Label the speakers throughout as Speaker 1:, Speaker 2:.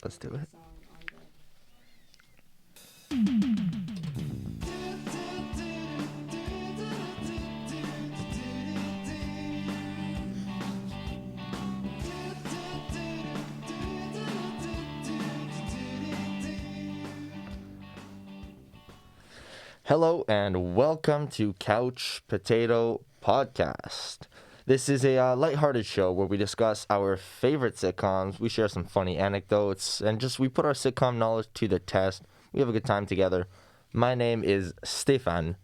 Speaker 1: Let's do it. Hello and welcome to Couch Potato Podcast. This is a lighthearted show where we discuss our favorite sitcoms, we share some funny anecdotes, and we put our sitcom knowledge to the test. We have a good time together. My name is Stéphane.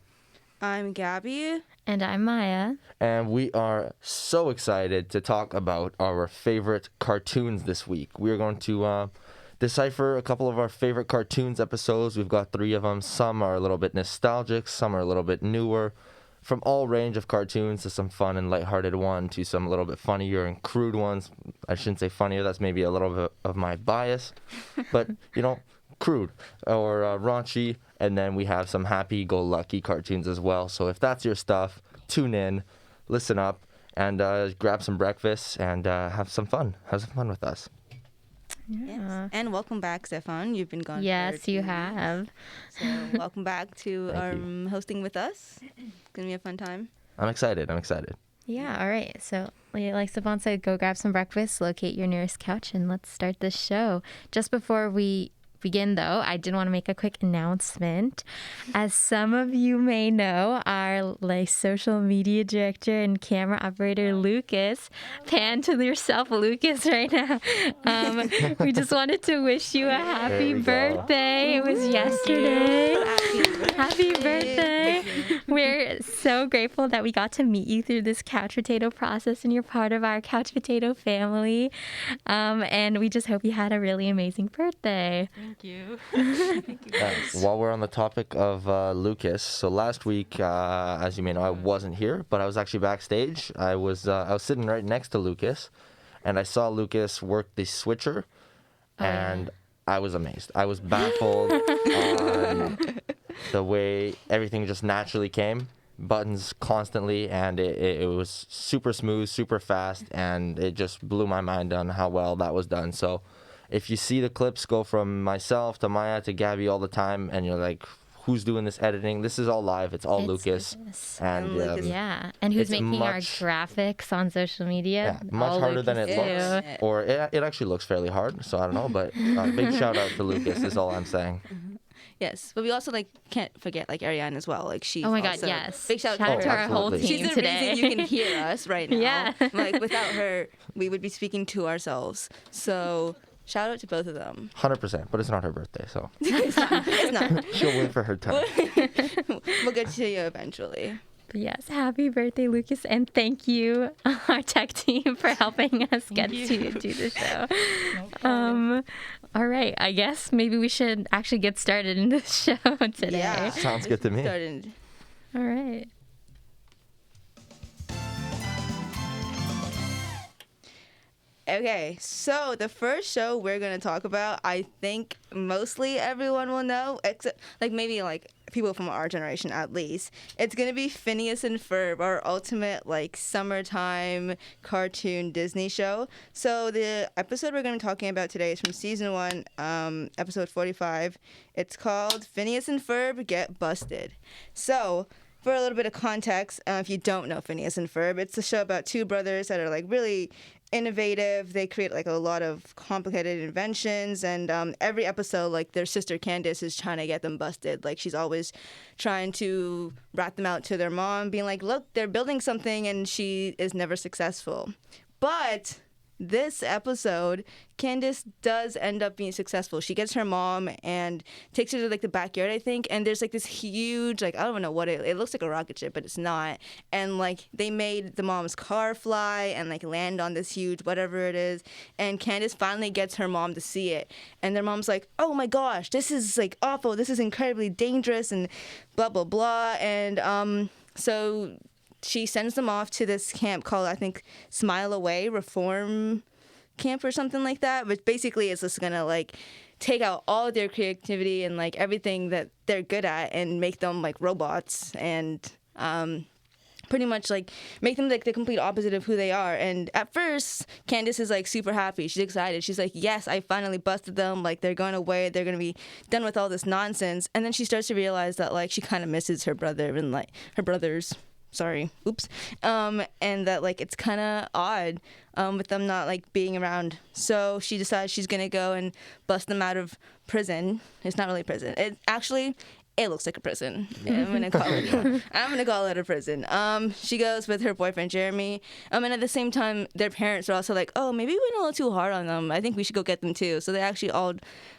Speaker 2: I'm Gabby.
Speaker 3: And I'm Maya.
Speaker 1: And we are so excited to talk about our favorite cartoons this week. We're going to decipher a couple of our favorite cartoons episodes. We've got 3 of them. Some are a little bit nostalgic, some are a little bit newer. From all range of cartoons to some fun and lighthearted one to some a little bit funnier and crude ones. I shouldn't say funnier, that's maybe a little bit of my bias. But, crude or raunchy. And then we have some happy-go-lucky cartoons as well. So if that's your stuff, tune in, listen up, and grab some breakfast and have some fun. Have some fun with us.
Speaker 3: Yeah.
Speaker 2: Yes. And welcome back, Stéphane. You've been gone.
Speaker 3: Yes, you have.
Speaker 2: So welcome back to hosting with us. It's going to be a fun time.
Speaker 1: I'm excited.
Speaker 3: Yeah, all right. So, like Stéphane said, go grab some breakfast, locate your nearest couch, and let's start this show. Just before we begin, though, I did want to make a quick announcement. As some of you may know, our social media director and camera operator, Lucas, pan to yourself, Lucas, right now. We just wanted to wish you a happy birthday. It was yesterday. Happy birthday. We're so grateful that we got to meet you through this couch potato process and you're part of our couch potato family. And we just hope you had a really amazing birthday.
Speaker 2: Thank you.
Speaker 1: While we're on the topic of Lucas, so last week, as you may know, I wasn't here, but I was actually backstage. I was sitting right next to Lucas, and I saw Lucas work the switcher, and I was amazed. I was baffled on the way everything just naturally came, buttons constantly, and it was super smooth, super fast, and it just blew my mind on how well that was done. So if you see the clips go from myself to Maya to Gabby all the time, and you're like, who's doing this editing? This is all live. It's all Lucas. And
Speaker 3: and who's making our graphics on social media?
Speaker 1: Yeah, much harder than it looks. Or it actually looks fairly hard, so I don't know. But big shout out to Lucas is all I'm saying.
Speaker 2: Yes, but we also can't forget Ariane as well. She's
Speaker 3: oh my God, yes.
Speaker 2: Big shout
Speaker 3: out to our whole team
Speaker 2: She's the
Speaker 3: today.
Speaker 2: reason you can hear us right now.
Speaker 3: Yeah.
Speaker 2: Without her, we would be speaking to ourselves. So shout out to both of them.
Speaker 1: 100%, but it's not her birthday, so
Speaker 2: It's not.
Speaker 1: she'll wait for her time.
Speaker 2: We'll get to you eventually.
Speaker 3: But yes, happy birthday, Lucas, and thank you, our tech team, for helping us get to do the show. All right, I guess maybe we should actually get started in this show today.
Speaker 2: Yeah.
Speaker 1: Sounds good to me.
Speaker 3: All right.
Speaker 2: Okay, so the first show we're going to talk about, I think mostly everyone will know, except maybe people from our generation at least. It's going to be Phineas and Ferb, our ultimate summertime cartoon Disney show. So the episode we're going to be talking about today is from season 1, episode 45. It's called Phineas and Ferb Get Busted. So for a little bit of context, if you don't know Phineas and Ferb, it's a show about 2 brothers that are really innovative. They create a lot of complicated inventions, and every episode their sister Candace is trying to get them busted. She's always trying to rat them out to their mom, being look, they're building something, and she is never successful. But this episode, Candace does end up being successful. She gets her mom and takes her to the backyard, I think, and there's this huge I don't know what it looks like a rocket ship, but it's not. And they made the mom's car fly and land on this huge whatever it is. And Candace finally gets her mom to see it, and their mom's like, "Oh my gosh, this is awful. This is incredibly dangerous," and blah blah blah. And so she sends them off to this camp called, I think, Smile Away Reform Camp or something like that. But basically, it's just gonna take out all of their creativity and everything that they're good at and make them robots and pretty much like make them like the complete opposite of who they are. And at first, Candace is like super happy. She's excited. She's like, yes, I finally busted them. Like they're going away. They're going to be done with all this nonsense. And then she starts to realize that like she kind of misses her brother and like her brothers. Sorry, oops. And that like it's kind of odd with them not like being around. So she decides she's going to go and bust them out of prison. It's not really prison. It looks like a prison. I'm gonna call it a prison. She goes with her boyfriend Jeremy. And at the same time, their parents are also like, oh, maybe we went a little too hard on them. I think we should go get them too. So they actually all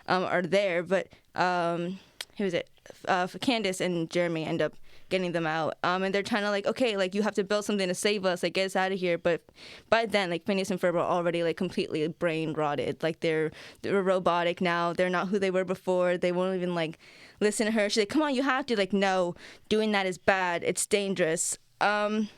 Speaker 2: are there. But who is it? Candace and Jeremy end up getting them out. And they're trying to like, okay, like you have to build something to save us, like get us out of here. But by then, like Phineas and Ferb are already like completely brain rotted. Like they're robotic now. They're not who they were before. They won't even like listen to her. She's like, come on, you have to. Like, no, doing that is bad. It's dangerous. But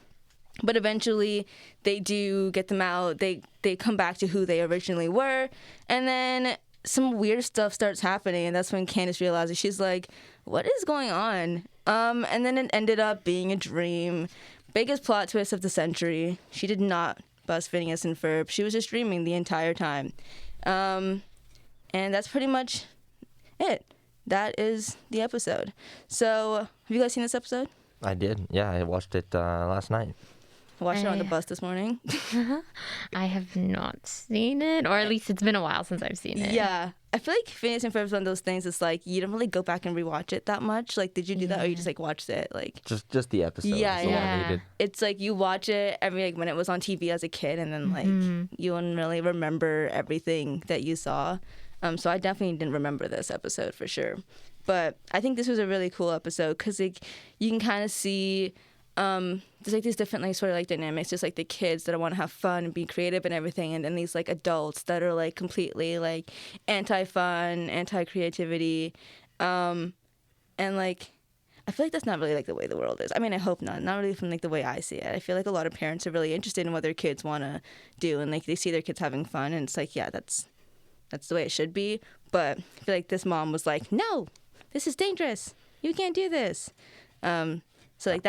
Speaker 2: eventually they do get them out. They come back to who they originally were. And then some weird stuff starts happening. And that's when Candace realizes, she's like, what is going on? And then it ended up being a dream. Biggest plot twist of the century. She did not bust Phineas and Ferb. She was just dreaming the entire time. And that's pretty much it. That is the episode. So, have you guys seen this episode?
Speaker 1: I did. Yeah, I watched it last night.
Speaker 2: I watched it on the bus this morning.
Speaker 3: I have not seen it, or at least it's been a while since I've seen it.
Speaker 2: Yeah. I feel like Phineas and Ferb is one of those things. It's like you don't really go back and rewatch it that much. Like, did you do that, or you just like watched it? Like
Speaker 1: just the episode.
Speaker 2: Yeah,
Speaker 1: is all I
Speaker 3: yeah.
Speaker 1: needed.
Speaker 2: It's like you watch it every like when it was on TV as a kid, and then like you wouldn't really remember everything that you saw. So I definitely didn't remember this episode for sure. But I think this was a really cool episode because like you can kind of see there's like these different like sort of like dynamics, just like the kids that want to have fun and be creative and everything, and then these like adults that are like completely like anti-fun, anti-creativity, and like I feel like that's not really like the way the world is. I mean, I hope not really from like the way I see it. I feel like a lot of parents are really interested in what their kids want to do, and like they see their kids having fun, and it's like, yeah, that's the way it should be. But I feel like this mom was like, no, this is dangerous. You can't do this. So like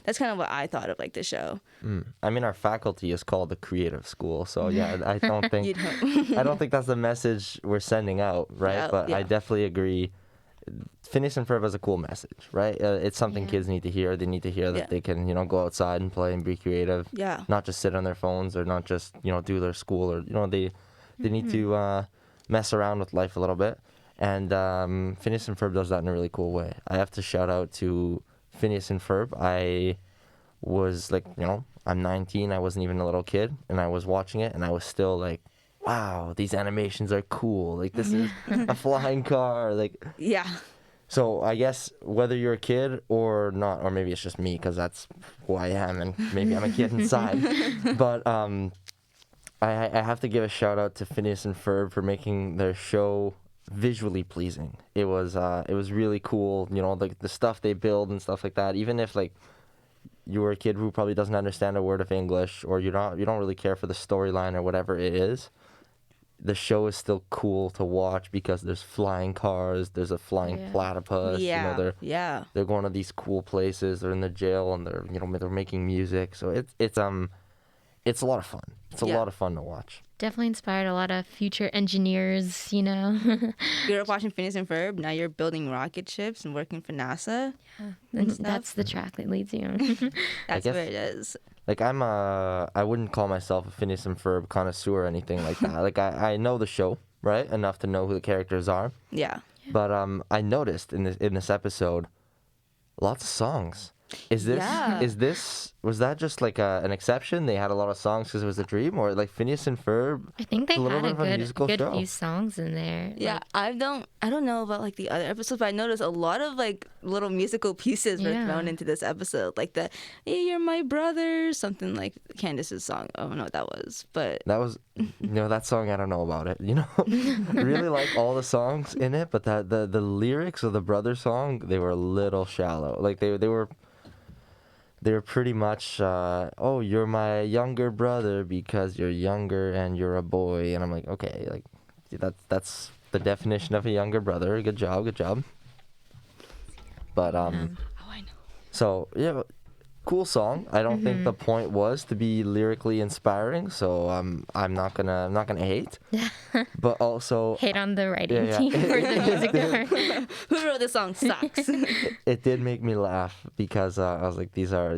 Speaker 2: that's kind of what I thought of like the show.
Speaker 1: I mean, our faculty is called the creative school, so yeah, I don't think
Speaker 2: You'd hope.
Speaker 1: I don't think that's the message we're sending out, right?
Speaker 2: Yeah,
Speaker 1: But
Speaker 2: yeah.
Speaker 1: I definitely agree. Phineas and Ferb has a cool message, right? It's something kids need to hear. They need to hear that
Speaker 2: Yeah.
Speaker 1: they can, go outside and play and be creative.
Speaker 2: Yeah.
Speaker 1: Not just sit on their phones or not just, do their school or, they need to mess around with life a little bit. And Phineas and Ferb does that in a really cool way. I have to shout out to Phineas and Ferb. I was like, I'm 19. I wasn't even a little kid, and I was watching it, and I was still like, wow, these animations are cool. Like, this is a flying car. Like,
Speaker 2: Yeah.
Speaker 1: so I guess whether you're a kid or not, or maybe it's just me because that's who I am, and maybe I'm a kid inside. But I have to give a shout out to Phineas and Ferb for making their show visually pleasing. It was really cool. Like the stuff they build and stuff like that. Even if like you were a kid who probably doesn't understand a word of English, or you don't really care for the storyline or whatever it is, the show is still cool to watch because there's flying cars, there's a flying platypus.
Speaker 2: Yeah.
Speaker 1: They're going to these cool places. They're in the jail and they're making music. So it's a lot of fun. It's a lot of fun to watch.
Speaker 3: Definitely inspired a lot of future engineers,
Speaker 2: You grew up watching Phineas and Ferb. Now you're building rocket ships and working for NASA.
Speaker 3: And that's the track that leads you.
Speaker 2: That's
Speaker 1: guess-
Speaker 2: where it is.
Speaker 1: Like I wouldn't call myself a Phineas and Ferb connoisseur or anything like that. Like I know the show, right? Enough to know who the characters are.
Speaker 2: Yeah.
Speaker 1: But I noticed in this episode, lots of songs. Was that just like an exception? They had a lot of songs because it was a dream, or like Phineas and Ferb?
Speaker 3: I think they
Speaker 1: a little
Speaker 3: had
Speaker 1: bit of a
Speaker 3: a
Speaker 1: musical
Speaker 3: good
Speaker 1: show.
Speaker 3: few songs in there.
Speaker 2: Yeah, I don't know about like the other episodes, but I noticed a lot of like little musical pieces were
Speaker 3: Yeah.
Speaker 2: thrown into this episode, like the "Hey, you're my brother," something like Candace's song. I don't know what that was, but
Speaker 1: That was, that song. I don't know about it. Really like all the songs in it, but the lyrics of the brother song, they were a little shallow. Like they were pretty much, oh, you're my younger brother because you're younger and you're a boy, and I'm like, okay, like that's the definition of a younger brother. Good job. But
Speaker 2: oh, I know.
Speaker 1: so yeah, cool song. I don't think the point was to be lyrically inspiring, so I'm not gonna hate. But also
Speaker 3: Hate on the writing
Speaker 1: Yeah,
Speaker 3: team for the music department.
Speaker 2: Who wrote this song sucks.
Speaker 1: it did make me laugh because I was like, these are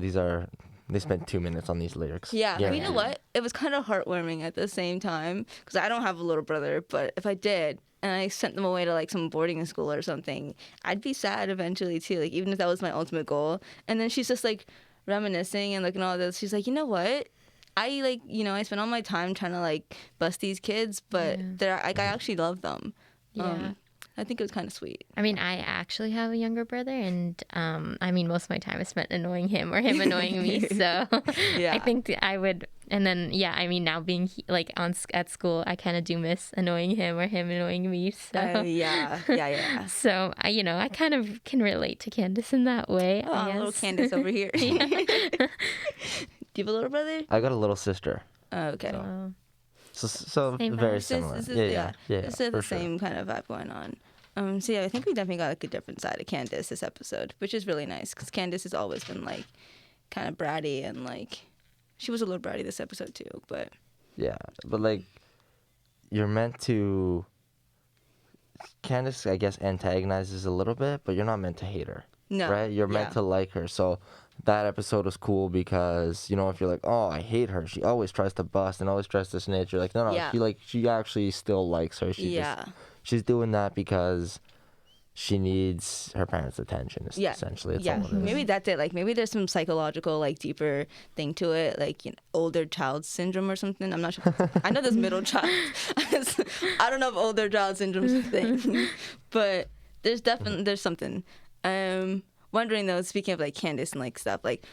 Speaker 1: they spent 2 minutes on these lyrics.
Speaker 2: Yeah, but you know what? It was kind of heartwarming at the same time because I don't have a little brother, but if I did and I sent them away to like some boarding school or something, I'd be sad eventually too. Like even if that was my ultimate goal. And then she's just like reminiscing and looking at all this. She's like, you know what? I like I spent all my time trying to like bust these kids, but they're like I actually love them.
Speaker 3: Yeah.
Speaker 2: I think it was kind of sweet.
Speaker 3: I mean, I actually have a younger brother, and I mean, most of my time is spent annoying him or him annoying me. So I think that I would, and then I mean, now being like at school, I kind of do miss annoying him or him annoying me. So
Speaker 2: Yeah.
Speaker 3: So I kind of can relate to Candace in that way.
Speaker 2: Oh,
Speaker 3: I guess.
Speaker 2: little Candace over here. Do you have a little brother?
Speaker 1: I got a little sister,
Speaker 2: Oh, okay.
Speaker 1: so
Speaker 3: Same
Speaker 1: very
Speaker 3: vibe.
Speaker 1: similar.
Speaker 2: This is,
Speaker 1: Yeah.
Speaker 2: This is
Speaker 1: for
Speaker 2: the
Speaker 1: sure.
Speaker 2: same kind of vibe going on. So yeah, I think we definitely got like a different side of Candace this episode, which is really nice because Candace has always been like kind of bratty and like she was a little bratty this episode too, but
Speaker 1: Yeah, but like you're meant to. Candace, I guess, antagonizes a little bit, but you're not meant to hate her.
Speaker 2: no,
Speaker 1: Right? You're meant to like her. So that episode was cool because, if you're like, oh, I hate her, she always tries to bust and always tries to snitch, you're like, no,
Speaker 2: Yeah.
Speaker 1: she actually still likes her. She's doing that because she needs her parents' attention, essentially. That's all it is.
Speaker 2: Maybe that's it. Like maybe there's some psychological, like deeper thing to it, like older child syndrome or something. I'm not sure. I know there's middle child. I don't know if older child syndrome's a thing, but there's something. Wondering though, speaking of like Candace and like stuff, like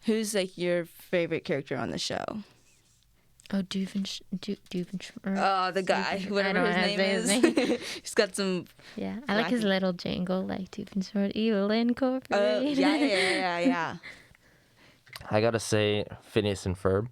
Speaker 2: who's like your favorite character on the show?
Speaker 3: Oh, Doofenshmirtz.
Speaker 2: Oh, the guy, whatever his name is. He's got some.
Speaker 3: Yeah, I like his little jingle, like Doofenshmirtz Evil Incorporated.
Speaker 2: Yeah.
Speaker 1: I gotta say, Phineas and Ferb.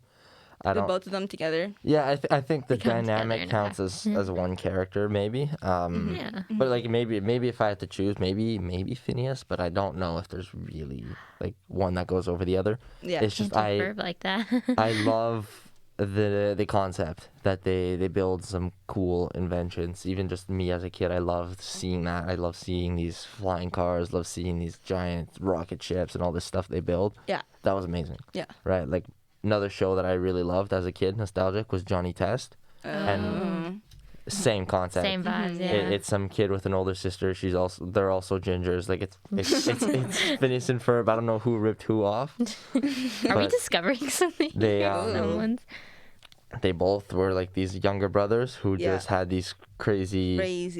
Speaker 2: Both of them together.
Speaker 1: Yeah, I think the
Speaker 3: They come together
Speaker 1: dynamic
Speaker 3: in a
Speaker 1: counts as one character, maybe.
Speaker 3: Yeah.
Speaker 1: But like maybe if I had to choose, maybe Phineas, but I don't know if there's really like one that goes over the other.
Speaker 2: Yeah.
Speaker 1: It's just
Speaker 3: Can't do Ferb like that.
Speaker 1: I love the concept that they build some cool inventions. Even just me as a kid, I loved seeing that. I love seeing these flying cars, love seeing these giant rocket ships and all this stuff they build.
Speaker 2: Yeah.
Speaker 1: That was amazing.
Speaker 2: Yeah.
Speaker 1: Right? Like another show that I really loved as a kid, nostalgic, was Johnny Test. And same concept.
Speaker 3: Same vibes, yeah.
Speaker 1: It's some kid with an older sister. They're also gingers. Like it's Phineas and Ferb. I don't know who ripped who off.
Speaker 3: Are we
Speaker 1: but
Speaker 3: discovering something?
Speaker 1: They
Speaker 3: Someone's.
Speaker 1: they both were like these younger brothers who just had these crazy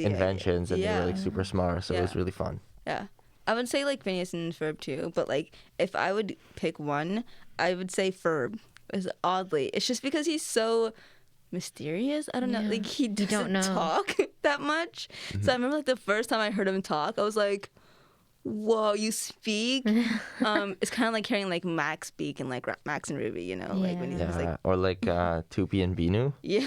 Speaker 1: inventions and they were like super smart. So it was really fun.
Speaker 2: Yeah. I would say like Phineas and Ferb too, but like if I would pick one, I would say Ferb. Oddly, it's just because he's so mysterious. I don't know.
Speaker 3: Yeah.
Speaker 2: Like he
Speaker 3: don't
Speaker 2: doesn't
Speaker 3: know.
Speaker 2: talk that much. So I remember like the first time I heard him talk, I was like, "Whoa, you speak!" It's kind of like hearing like Max speak and like Max and Ruby, like when he's
Speaker 1: Yeah,
Speaker 2: like,
Speaker 1: or like Tupi and Binu.
Speaker 2: yeah,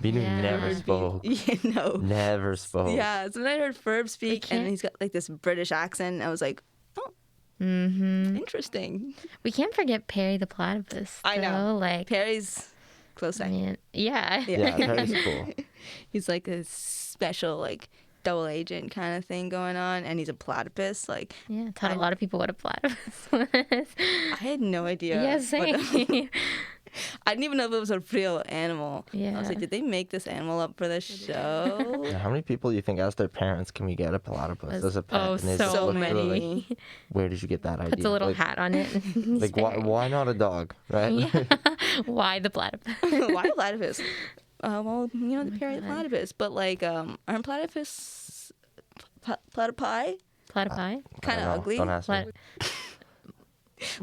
Speaker 1: Binu
Speaker 3: Yeah.
Speaker 1: never spoke.
Speaker 2: yeah, no,
Speaker 1: Never spoke.
Speaker 2: yeah. So when I heard Ferb speak and
Speaker 3: can't-
Speaker 2: he's got like this British accent, I was like, "Oh, interesting."
Speaker 3: We can't forget Perry the Platypus.
Speaker 2: I know.
Speaker 3: though. Like,
Speaker 2: Perry's close
Speaker 3: I
Speaker 2: second.
Speaker 3: mean, yeah.
Speaker 1: Yeah, that is cool.
Speaker 2: He's like a special like double agent kind of thing going on, and he's a platypus. Like
Speaker 3: Yeah, taught a lot of people what a platypus was.
Speaker 2: I had no idea.
Speaker 3: Yeah,
Speaker 2: what-
Speaker 3: same.
Speaker 2: I didn't even know if it was a real animal. I
Speaker 3: Yeah.
Speaker 2: was like, did they make this animal up for the show?
Speaker 1: Yeah, how many people do you think ask their parents, "Can we get a platypus as a pet?"
Speaker 3: Oh,
Speaker 1: And they just
Speaker 3: so
Speaker 1: look at it like,
Speaker 2: many.
Speaker 1: where did you get that idea?
Speaker 3: Puts a little
Speaker 1: like,
Speaker 3: hat on it.
Speaker 1: Like why not a dog, right?
Speaker 3: Yeah. Why the platypus?
Speaker 2: Why platypus? Well, the Perry platypus, but like, aren't platypus platypi
Speaker 3: Platypi?
Speaker 2: kind of
Speaker 1: I don't know.
Speaker 2: ugly?
Speaker 1: Don't ask me.
Speaker 3: Plat-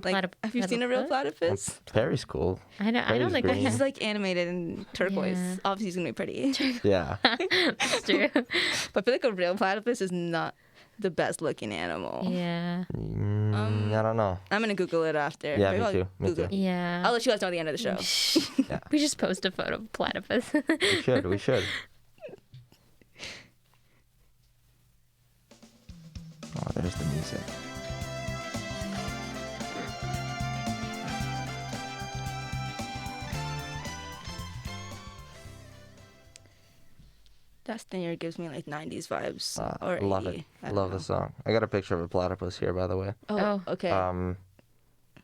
Speaker 2: Like, have you seen a real platypus?
Speaker 1: Perry's cool.
Speaker 3: I don't
Speaker 1: Perry's
Speaker 3: think I
Speaker 1: green.
Speaker 2: He's
Speaker 3: have.
Speaker 2: like animated in turquoise.
Speaker 3: Yeah.
Speaker 2: Obviously, he's gonna be pretty.
Speaker 1: Yeah.
Speaker 3: It's true.
Speaker 2: But I feel like a real platypus is not the best looking animal.
Speaker 3: Yeah.
Speaker 1: I don't know.
Speaker 2: I'm gonna Google it after.
Speaker 1: Yeah,
Speaker 2: Maybe
Speaker 1: me
Speaker 2: I'll
Speaker 1: too, me
Speaker 2: Google
Speaker 1: too.
Speaker 2: it.
Speaker 3: Yeah.
Speaker 2: I'll let you guys know at the end of the show.
Speaker 3: We just post a photo of platypus.
Speaker 1: We should. Oh, there's the music.
Speaker 2: That Stinger gives me like 90s vibes or 80.
Speaker 1: Love it.
Speaker 2: I don't
Speaker 1: Love
Speaker 2: know.
Speaker 1: the song. I got a picture of a platypus here, by the way.
Speaker 2: Oh,
Speaker 3: Oh.
Speaker 2: okay.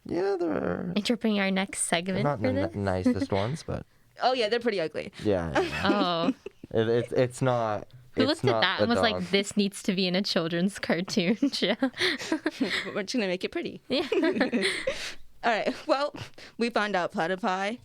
Speaker 1: Yeah, they're
Speaker 3: Interpreting our next segment
Speaker 1: not
Speaker 3: for
Speaker 1: the
Speaker 3: this.
Speaker 1: nicest ones, but
Speaker 2: Oh, yeah, they're pretty ugly.
Speaker 1: yeah.
Speaker 3: Oh,
Speaker 1: It's not.
Speaker 3: who
Speaker 1: It's
Speaker 3: looked
Speaker 1: not
Speaker 3: at that
Speaker 1: a
Speaker 3: and was
Speaker 1: dog.
Speaker 3: like, "This needs to be in a children's cartoon show."
Speaker 2: But we're just going to make it pretty.
Speaker 3: Yeah.
Speaker 2: All right. Well, we found out platypi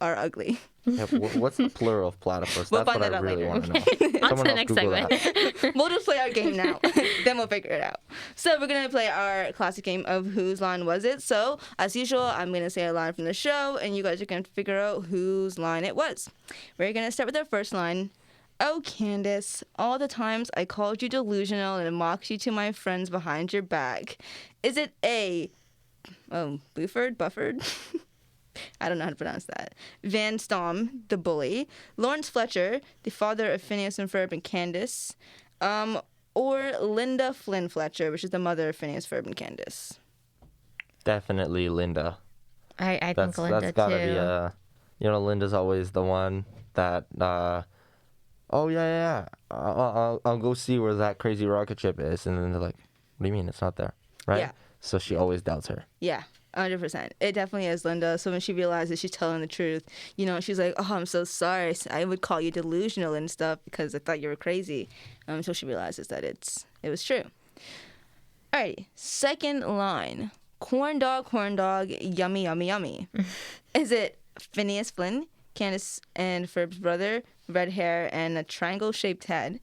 Speaker 2: are ugly.
Speaker 1: Yeah, what's the plural of platypus?
Speaker 2: We'll
Speaker 1: That's
Speaker 2: find
Speaker 1: what
Speaker 2: that
Speaker 1: I
Speaker 2: out
Speaker 1: really
Speaker 2: later.
Speaker 1: want to know.
Speaker 3: On to
Speaker 1: Someone
Speaker 3: the
Speaker 1: else
Speaker 3: next
Speaker 1: Google
Speaker 3: segment.
Speaker 1: that.
Speaker 2: We'll just play our game now. Then we'll figure it out. So we're going to play our classic game of Whose Line Was It? So, as usual, I'm going to say a line from the show, and you guys are going to figure out whose line it was. We're going to start with our first line. Oh, Candace, all the times I called you delusional and mocked you to my friends behind your back. Is it A, Bufford? I don't know how to pronounce that. Van Stom, the bully. Lawrence Fletcher, the father of Phineas and Ferb and Candace. Or Linda Flynn Fletcher, which is the mother of Phineas, Ferb, and Candace.
Speaker 1: Definitely Linda.
Speaker 3: I think
Speaker 1: That's
Speaker 3: Linda
Speaker 1: gotta
Speaker 3: too.
Speaker 1: be Linda's always the one that. Oh yeah. I'll go see where that crazy rocket ship is, and then they're like, "What do you mean it's not there?" Right?
Speaker 2: Yeah.
Speaker 1: So she always doubts her.
Speaker 2: Yeah, 100%. It definitely is Linda. So when she realizes she's telling the truth, she's like, oh, I'm so sorry. I would call you delusional and stuff because I thought you were crazy. So she realizes that it was true. Alrighty, second line. Corn dog, yummy, yummy, yummy. Is it Phineas Flynn, Candace and Ferb's brother, red hair and a triangle-shaped head?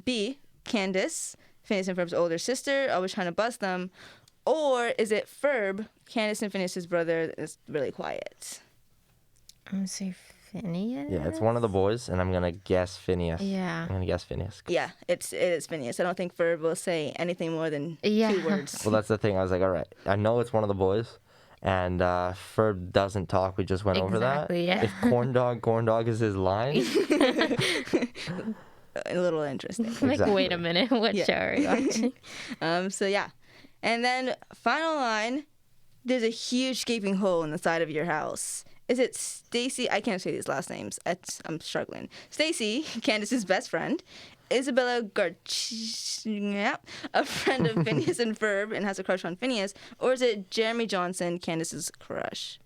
Speaker 2: B, Candace, Phineas and Ferb's older sister, always trying to bust them? Or is it Ferb, Candace and Phineas's brother, is really quiet?
Speaker 3: I'm gonna say Phineas.
Speaker 1: Yeah, it's one of the boys, and I'm gonna guess Phineas.
Speaker 3: Yeah.
Speaker 1: I'm gonna guess Phineas.
Speaker 2: Yeah, it is Phineas. I don't think Ferb will say anything more than
Speaker 3: Yeah.
Speaker 2: 2 words.
Speaker 1: Well, that's the thing. I was like, all right, I know it's one of the boys, and Ferb doesn't talk. We just went over that.
Speaker 3: Exactly, yeah.
Speaker 1: If corn dog is his line,
Speaker 2: A little interesting.
Speaker 3: Like,
Speaker 1: Exactly.
Speaker 3: wait a minute, what
Speaker 2: Yeah.
Speaker 3: show are you watching?
Speaker 2: So yeah. And then final line, there's a huge gaping hole in the side of your house. Is it Stacy? I can't say these last names. I'm struggling. Stacy, Candace's best friend. Isabella a friend of Phineas and Ferb and has a crush on Phineas. Or is it Jeremy Johnson, Candace's crush?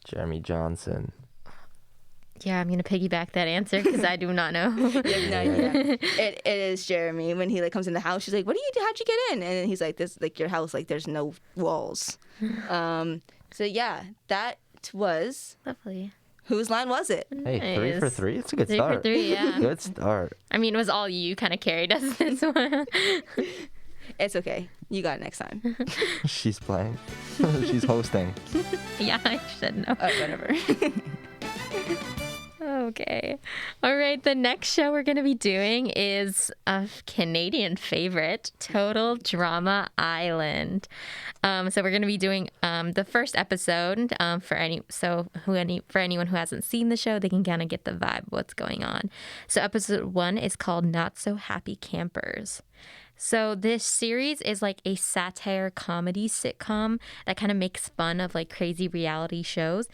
Speaker 1: Jeremy Johnson.
Speaker 3: Yeah, I'm gonna piggyback that answer because I do not know.
Speaker 2: It is Jeremy. When he comes in the house, she's like, "What do you do? How'd you get in?" And then he's like, "This your house, there's no walls." So yeah, that was
Speaker 3: Lovely.
Speaker 2: Whose line was it?
Speaker 1: Hey, 3 for
Speaker 3: Nice.
Speaker 1: 3. It's a good
Speaker 3: 3
Speaker 1: start.
Speaker 3: for 3, yeah.
Speaker 1: Good start.
Speaker 3: I mean, it was all you kind of carried us this one.
Speaker 2: It's okay. You got it next time.
Speaker 1: She's playing. She's hosting.
Speaker 3: Yeah, I should know.
Speaker 2: Whatever.
Speaker 3: Okay. All right. The next show we're going to be doing is a Canadian favorite, Total Drama Island. So we're going to be doing the first episode for anyone who hasn't seen the show, they can kind of get the vibe of what's going on. So episode 1 is called Not So Happy Campers. So this series is like a satire comedy sitcom that kind of makes fun of crazy reality shows.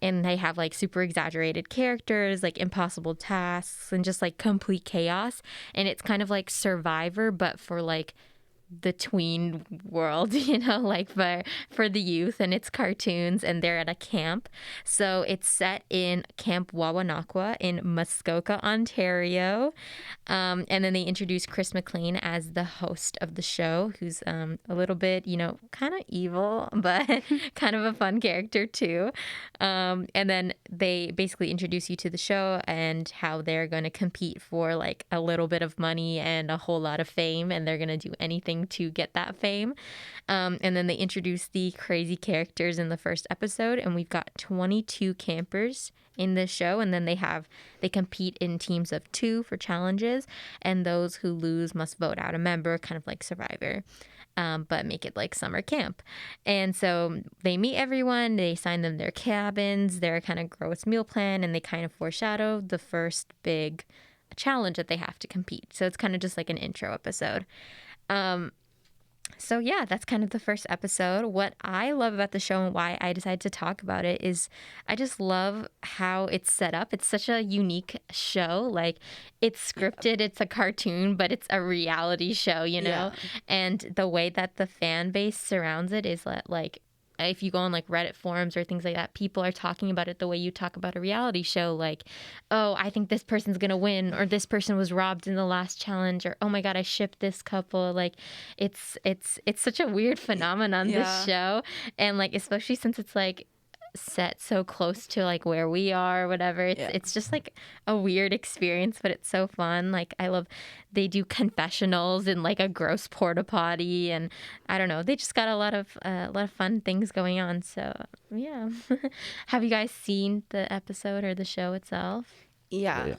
Speaker 3: And they have super exaggerated characters, impossible tasks, and just complete chaos. And it's kind of like Survivor, but for the tween world, for the youth, and it's cartoons, and they're at a camp. So it's set in Camp Wawanakwa in Muskoka, Ontario. And then they introduce Chris McLean as the host of the show, who's a little bit, kind of evil, but kind of a fun character too. And then they basically introduce you to the show and how they're going to compete for a little bit of money and a whole lot of fame, and they're going to do anything to get that fame. And then they introduce the crazy characters in the first episode, and we've got 22 campers in this show, and then they compete in teams of 2 for challenges, and those who lose must vote out a member, kind of like Survivor, but make it like summer camp. And so they meet everyone, they assign them their cabins, their kind of gross meal plan, and they kind of foreshadow the first big challenge that they have to compete. So it's kind of just like an intro episode. So yeah, that's kind of the first episode. What I love about the show and why I decided to talk about it is I just love how it's set up. It's such a unique show. Like it's scripted, it's a cartoon, but it's a reality show, you know?
Speaker 2: Yeah.
Speaker 3: And the way that the fan base surrounds it is that like if you go on like Reddit forums or things like that, people are talking about it the way you talk about a reality show. Like, oh, I think this person's gonna win, or this person was robbed in the last challenge, or oh my god, I ship this couple. Like, it's such a weird phenomenon,
Speaker 2: Yeah.
Speaker 3: this show, and like especially since it's like set so close to like where we are or whatever. It's just like a weird experience, but it's so fun. Like I love they do confessionals in like a gross porta potty, and I don't know, they just got a lot of fun things going on. So yeah. Have you guys seen the episode or the show itself?
Speaker 2: Yeah.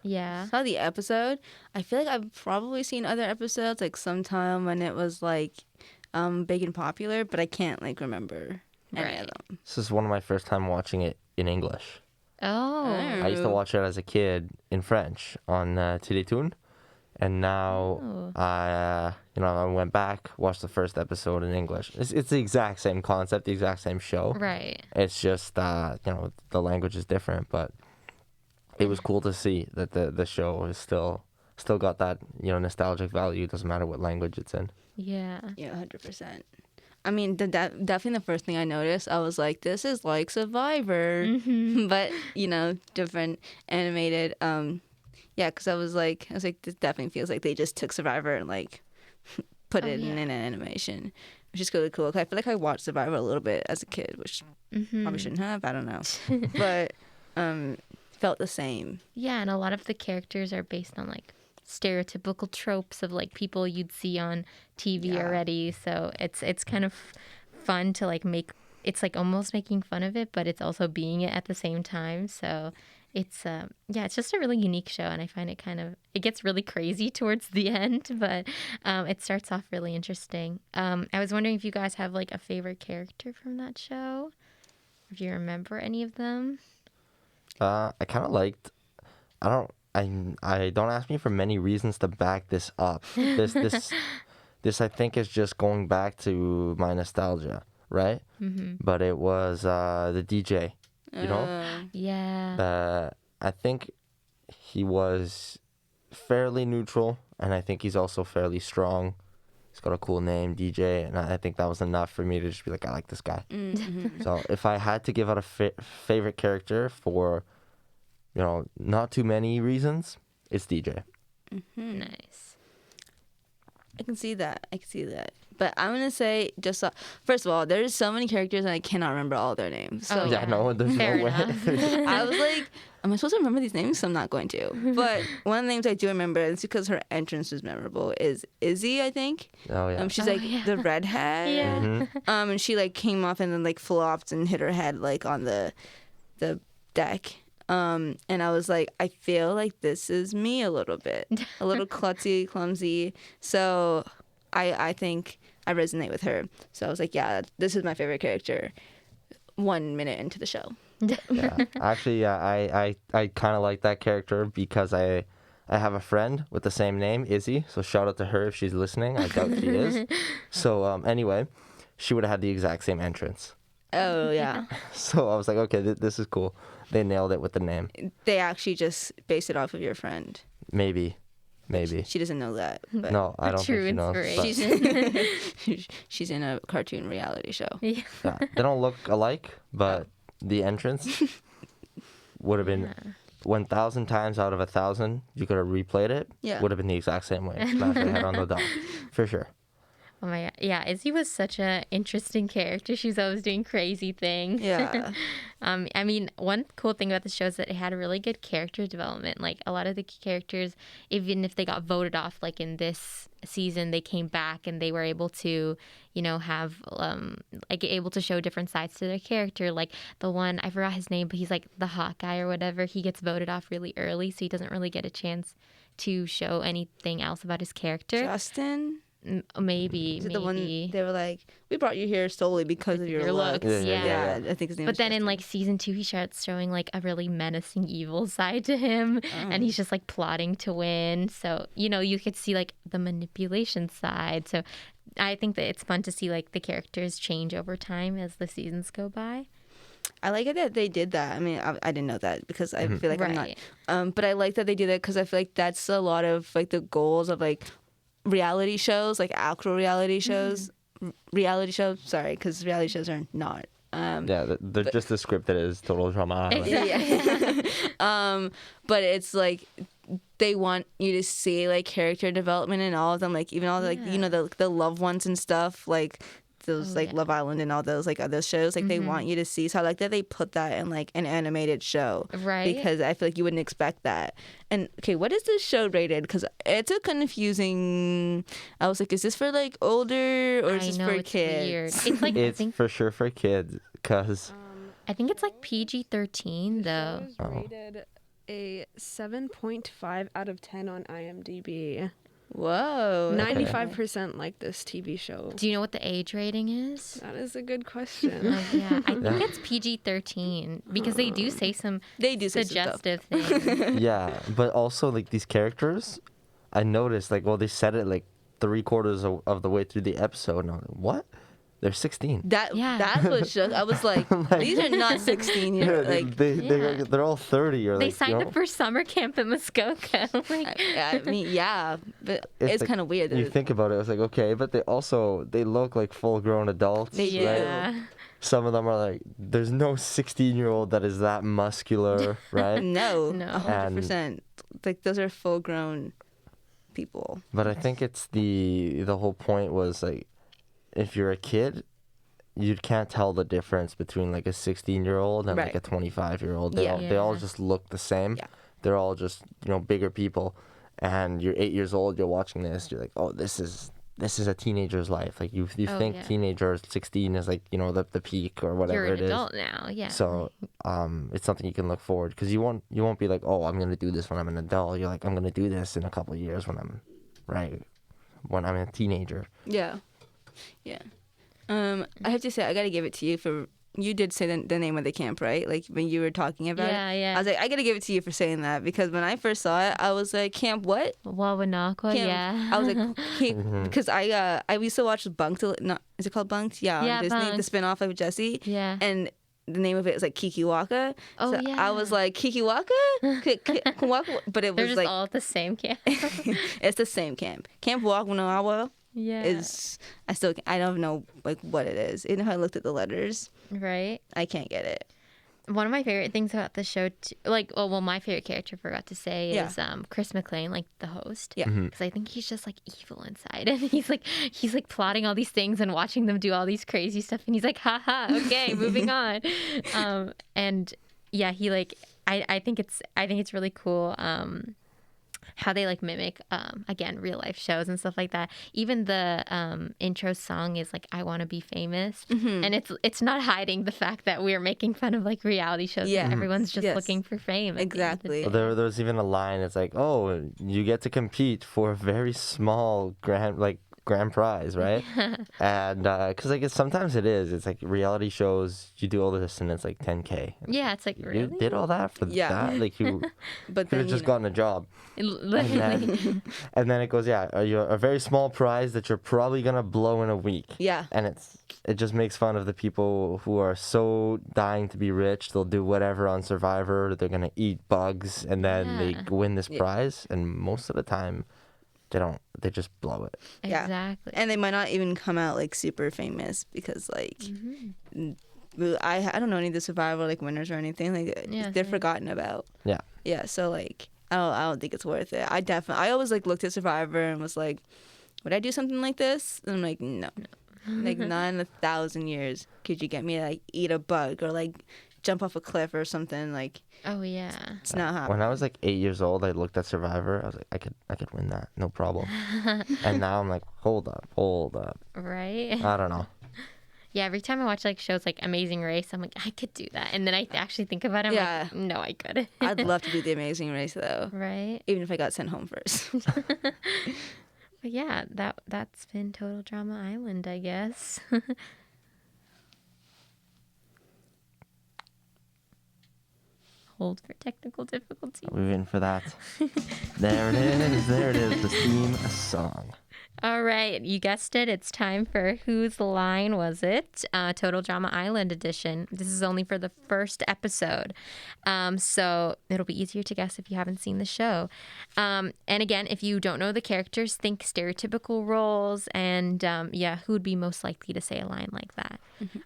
Speaker 3: Yeah.
Speaker 2: Saw the episode. I feel like I've probably seen other episodes like sometime when it was like big and popular, but I can't like remember any of them.
Speaker 1: This is one of my first time watching it in English.
Speaker 3: Oh.
Speaker 1: I used to watch it as a kid in French on Télétoon, and now I went back, watched the first episode in English. It's the exact same concept, the exact same show.
Speaker 3: Right.
Speaker 1: It's just the language is different, but it was cool to see that the show is still got that nostalgic value. It doesn't matter what language it's in.
Speaker 3: Yeah.
Speaker 2: Yeah, 100%. I mean, definitely the first thing I noticed, I was like, this is like Survivor, but, different animated. Because I was like, this definitely feels like they just took Survivor and like put it in an animation, which is really cool. 'Cause I feel like I watched Survivor a little bit as a kid, which probably shouldn't have. I don't know. But felt the same.
Speaker 3: Yeah, and a lot of the characters are based on like stereotypical tropes of like people you'd see on TV already. So it's kind of fun to like it's like almost making fun of it, but it's also being it at the same time. So it's it's just a really unique show, and I find it gets really crazy towards the end, but it starts off really interesting. I was wondering if you guys have like a favorite character from that show, if you remember any of them.
Speaker 1: I kind of liked. I don't ask me for many reasons to back this up. This I think is just going back to my nostalgia, right? Mm-hmm. But it was the DJ, you know?
Speaker 3: Yeah.
Speaker 1: I think he was fairly neutral, and I think he's also fairly strong. He's got a cool name, DJ, and I think that was enough for me to just be like, I like this guy. Mm-hmm. So if I had to give out a favorite character for, not too many reasons, it's DJ.
Speaker 3: Mm-hmm. Nice.
Speaker 2: I can see that. But I'm going to say first of all, there's so many characters and I cannot remember all their names. So
Speaker 1: No, there's
Speaker 3: Fair
Speaker 1: no way.
Speaker 2: I was like, am I supposed to remember these names? So I'm not going to. But one of the names I do remember, and it's because her entrance was memorable, is Izzy, I think.
Speaker 1: Oh, yeah.
Speaker 2: She's the redhead.
Speaker 3: Yeah.
Speaker 1: Mm-hmm.
Speaker 2: And she like came off and then like flopped and hit her head like on the deck. And I was like, I feel like this is me a little bit, a little klutzy, clumsy. So I think I resonate with her. So I was like, yeah, this is my favorite character 1 minute into the show.
Speaker 1: Yeah. Actually, I kind of like that character because I have a friend with the same name, Izzy. So shout out to her if she's listening. I doubt she is. So anyway, she would have had the exact same entrance.
Speaker 2: Oh, yeah.
Speaker 1: So I was like, okay, this is cool. They nailed it with the name.
Speaker 2: They actually just based it off of your friend.
Speaker 1: Maybe.
Speaker 2: She doesn't know that. But
Speaker 1: No, I don't think she knows. But
Speaker 2: she's in a cartoon reality show.
Speaker 3: Yeah.
Speaker 1: yeah, they don't look alike, but the entrance would have been 1,000 times out of 1,000. You could have replayed it.
Speaker 2: Yeah.
Speaker 1: Would have been the exact same way. Smash her head on the dog. For sure.
Speaker 3: Oh my god. Yeah, Izzy was such an interesting character. She's always doing crazy things.
Speaker 2: Yeah.
Speaker 3: I mean, one cool thing about the show is that it had a really good character development. Like a lot of the characters, even if they got voted off, like in this season, they came back and they were able to, have able to show different sides to their character. Like the one, I forgot his name, but he's like the hot guy or whatever. He gets voted off really early, so he doesn't really get a chance to show anything else about his character.
Speaker 2: Justin?
Speaker 3: Maybe.
Speaker 2: The one they were like, we brought you here solely because of your looks.
Speaker 3: Yeah.
Speaker 2: I think his name.
Speaker 3: But
Speaker 2: was
Speaker 3: then
Speaker 2: Justin.
Speaker 3: in like season 2, he starts showing like a really menacing evil side to him, and he's just like plotting to win. So you could see like the manipulation side. So I think that it's fun to see like the characters change over time as the seasons go by.
Speaker 2: I like it that they did that. I mean, I didn't know that because I feel like I'm not.
Speaker 3: Right.
Speaker 2: But I like that they do that because I feel like that's a lot of like the goals of like reality shows, like actual reality shows. Reality shows, sorry, because reality shows are not.
Speaker 1: Yeah, they're just a script that is total drama island.
Speaker 3: Exactly.
Speaker 2: Yeah. But it's like they want you to see like character development in all of them, like even all the, like the loved ones and stuff, like those Love Island and all those like other shows, like they want you to see. So I like that they put that in like an animated show,
Speaker 3: Right?
Speaker 2: Because I feel like you wouldn't expect that. And okay, what is this show rated? Because it's a confusing. I was like, is this for like older or is this for
Speaker 3: it's
Speaker 2: kids?
Speaker 3: weird. It's like
Speaker 1: It's for sure for kids, because
Speaker 3: I think it's like PG-13 though.
Speaker 4: It was rated a 7.5 out of 10 on IMDb.
Speaker 2: Whoa.
Speaker 4: 95% like this TV show.
Speaker 3: Do you know what the age rating is?
Speaker 4: That is a good question.
Speaker 3: Yeah, I think it's PG-13 because they do say some
Speaker 2: They do say some stuff.
Speaker 3: suggestive things.
Speaker 1: yeah, but also like these characters, I noticed like, well, they said it like 3/4 of the way through the episode, and I'm like, what? They're 16.
Speaker 2: That's what shook. I was like, these are not 16 years. Like,
Speaker 1: they're all 30 or
Speaker 3: They
Speaker 1: like,
Speaker 3: signed up for summer camp in Muskoka. Like,
Speaker 2: I mean, yeah, but it's
Speaker 1: like,
Speaker 2: kind of weird. That
Speaker 1: You think about it, it's like, okay, but they look like full-grown adults.
Speaker 2: They do.
Speaker 3: yeah.
Speaker 1: Some of them are like, there's no 16-year-old that is that muscular, right?
Speaker 2: No,
Speaker 3: No.
Speaker 2: 100%. Like those are full-grown people.
Speaker 1: But I think it's the whole point was like, if you're a kid, you can't tell the difference between like a 16-year-old and like a 25-year-old. They all
Speaker 3: Yeah.
Speaker 1: just look the same.
Speaker 2: Yeah.
Speaker 1: They're all just bigger people. And you're 8 years old. You're watching this. You're like, oh, this is a teenager's life. Like you think teenager 16 is like the peak or whatever
Speaker 3: You're an
Speaker 1: it is.
Speaker 3: adult now, yeah.
Speaker 1: So it's something you can look forward, because you won't be like, oh, I'm gonna do this when I'm an adult. You're like, I'm gonna do this in a couple of years when I'm a teenager.
Speaker 2: Yeah. Yeah. I have to say, I gotta give it to you for you did say the name of the camp, right? Like when you were talking about it.
Speaker 3: Yeah.
Speaker 2: I was like, I gotta give it to you for saying that, because when I first saw it, I was like, camp what?
Speaker 3: Wawanakwa,
Speaker 2: Camp.
Speaker 3: yeah.
Speaker 2: I was like, because I used to watch Bunked. Not is it called Bunked? Yeah,
Speaker 3: Yeah,
Speaker 2: on Disney,
Speaker 3: Bunked.
Speaker 2: the spinoff of Jesse.
Speaker 3: Yeah.
Speaker 2: And the name of it is like Kikiwaka.
Speaker 3: Oh,
Speaker 2: so
Speaker 3: yeah.
Speaker 2: I was like, Kikiwaka? Kikiwaka? But it
Speaker 3: They're
Speaker 2: was
Speaker 3: just
Speaker 2: like
Speaker 3: all at the same camp.
Speaker 2: it's the same camp. Camp Wakanawa
Speaker 3: Yeah.
Speaker 2: is I don't know like what it is. Even if I looked at the letters,
Speaker 3: Right?
Speaker 2: I can't get it.
Speaker 3: One of my favorite things about the show, my favorite character, forgot to say,
Speaker 2: Yeah.
Speaker 3: is Chris McLean, like the host.
Speaker 2: Yeah.
Speaker 3: Because I think he's just like evil inside, and he's like plotting all these things and watching them do all these crazy stuff, and he's like, haha, okay, moving on. And yeah, he like I think it's really cool. How they like mimic again real life shows and stuff like that. Even the intro song is like, I want to be famous, and it's not hiding the fact that we're making fun of like reality shows.
Speaker 2: Yeah.
Speaker 3: And everyone's just
Speaker 2: Yes.
Speaker 3: looking for fame at the end of the
Speaker 2: Exactly.
Speaker 3: day.
Speaker 1: There was even a line. It's like, oh, you get to compete for a very small grand prize, right? And because like sometimes it is. It's like reality shows. You do all this and it's like 10K.
Speaker 3: Yeah, it's like, really?
Speaker 1: You did all that for that? Like you
Speaker 2: But
Speaker 1: could
Speaker 2: then
Speaker 1: have just gotten a job.
Speaker 3: Literally.
Speaker 1: And then it goes, you're a very small prize that you're probably gonna blow in a week.
Speaker 2: Yeah.
Speaker 1: And it just makes fun of the people who are so dying to be rich. They'll do whatever on Survivor. They're gonna eat bugs, and then they win this prize. And most of the time, they don't. They just blow it.
Speaker 2: Yeah.
Speaker 3: Exactly.
Speaker 2: And they might not even come out like super famous because like I don't know any of the Survivor like winners or anything. Like
Speaker 3: Yeah,
Speaker 2: they're
Speaker 3: same.
Speaker 2: forgotten about.
Speaker 1: Yeah.
Speaker 2: Yeah. So like I don't think it's worth it. I always like looked at Survivor and was like, would I do something like this? And I'm like, no. Like not in 1,000 years could you get me to like eat a bug or like jump off a cliff or something. Like
Speaker 3: Oh yeah.
Speaker 2: it's not happening.
Speaker 1: When I was like 8 years old, I looked at Survivor. I was like, I could win that, no problem. And now I'm like, hold up.
Speaker 3: Right.
Speaker 1: I don't know.
Speaker 3: Yeah, every time I watch like shows like Amazing Race, I'm like, I could do that. And then I actually think about it, I'm
Speaker 2: Yeah.
Speaker 3: like, no, I couldn't.
Speaker 2: I'd love to do the Amazing Race though,
Speaker 3: Right.
Speaker 2: even if I got sent home first.
Speaker 3: But yeah, that's been Total Drama Island, I guess. Hold for technical difficulty.
Speaker 1: We're in for that. There it is. The theme song.
Speaker 3: All right, you guessed it. It's time for Whose Line Was It? Total Drama Island edition. This is only for the first episode. So it'll be easier to guess if you haven't seen the show. And again, if you don't know the characters, think stereotypical roles and, who would be most likely to say a line like that.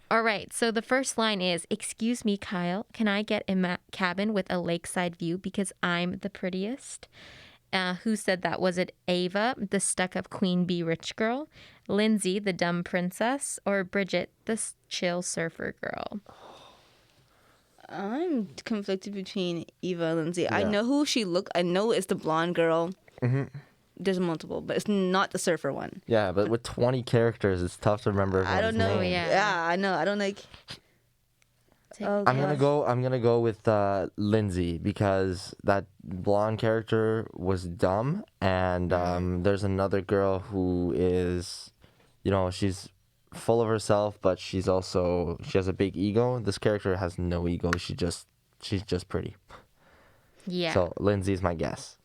Speaker 3: All right, so the first line is, "Excuse me, Kyle, can I get a cabin with a lakeside view because I'm the prettiest?" Who said that? Was it Ava, the stuck-up queen bee rich girl, Lindsay, the dumb princess, or Bridget, the chill surfer girl?
Speaker 2: I'm conflicted between Eva and Lindsay. I
Speaker 1: Yeah.
Speaker 2: know who she looked. I know it's the blonde girl. There's multiple, but it's not the surfer one.
Speaker 1: Yeah, but with 20 characters, it's tough to remember
Speaker 2: I don't
Speaker 1: everyone's
Speaker 2: know.
Speaker 1: name.
Speaker 3: Yeah.
Speaker 2: I know. I don't like. Oh,
Speaker 1: I'm gonna
Speaker 2: gosh.
Speaker 1: I'm gonna go with Lindsay because that blonde character was dumb, and there's another girl who is, she's full of herself, but she has a big ego. This character has no ego. She's just pretty.
Speaker 3: Yeah.
Speaker 1: So Lindsay's my guess.